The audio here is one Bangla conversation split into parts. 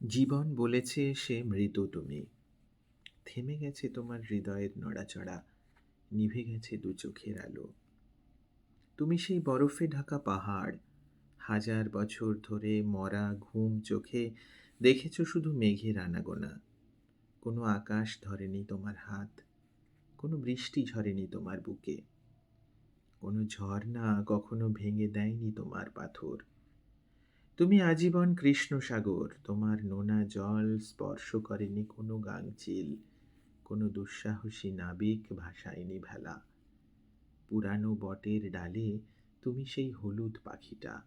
জীবন বলেছে সে মৃত তুমি। থেমে গেছে তোমার হৃদয়ের নড়াচড়া, নিভে গেছে দু চোখের আলো। তুমি সেই বরফে ঢাকা পাহাড়, হাজার বছর ধরে মরা ঘুম চোখে দেখেছ শুধু মেঘের আনাগোনা। কোনো আকাশ ধরেনি তোমার হাত, কোনো বৃষ্টি ঝরেনি তোমার বুকে, কোনো ঝর্ণা কখনো ভেঙে দেয়নি তোমার পাথর। তুমি আজীবন কৃষ্ণসাগর, তোমার নোনা জল স্পর্শ করেনি কোনো গাংচিল, কোনো দুঃসাহসী নাবিক ভাসায়নি ভেলা। পুরানো বটের ডালে তুমি সেই হলুদ পাখিটা।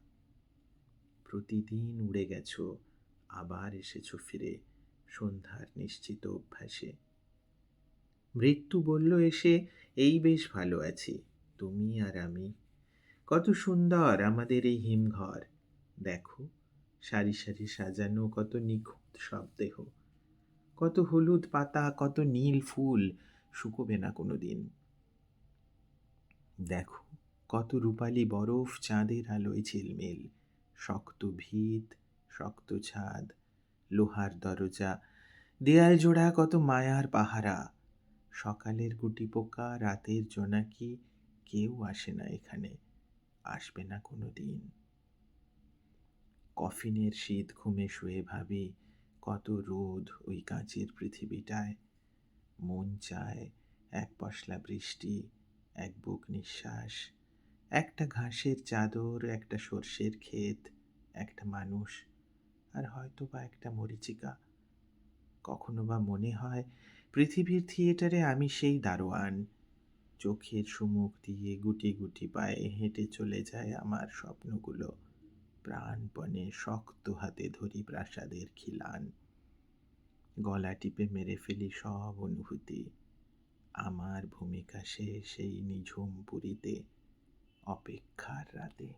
প্রতিদিন উড়ে গেছো, আবার এসেছো ফিরে সন্ধ্যার নিশ্চিত অভ্যাসে। মৃত্যু বলল এসে, এই বেশ ভালো আছি, তুমি আর আমি। কত সুন্দর আমাদের এই হিমঘর, দেখো সারি সারি সাজানো কত নিখুঁত সব দেহ, কত হলুদ পাতা, কত নীল ফুল শুকোবে না কোনো দিন। দেখো কত রূপালি বরফ চাঁদের আলোয় ঝিলমিল, শক্ত ভিত, শক্ত ছাদ, লোহার দরজা, দেয়াল জোড়া কত মায়ার পাহারা। সকালের গুটি পোকা, রাতের জোনাকি, কেউ আসে না এখানে, আসবে না কোনো দিন। কফিনের শীত ঘুমে শুয়ে ভাবি কত রোদ ওই কাঁচের পৃথিবীটায়। মন চায় এক পশলা বৃষ্টি, এক বুক নিঃশ্বাস, একটা ঘাসের চাদর, একটা সর্ষের ক্ষেত, একটা মানুষ, আর হয়তো বা একটা মরীচিকা। কখনো বা মনে হয় পৃথিবীর থিয়েটারে আমি সেই দারোয়ান, চোখের সুমুখ দিয়ে গুটি গুটি পায়ে হেঁটে চলে যায় আমার স্বপ্নগুলো। প্রাণপণে শক্ত হাতে ধরি প্রাসাদের খিলান, গলা টিপে মেরে ফেলি সব অনুভূতি। আমার ভূমিকা শেষ এই নিঝুম পুরীতে, অপেক্ষার রাতে।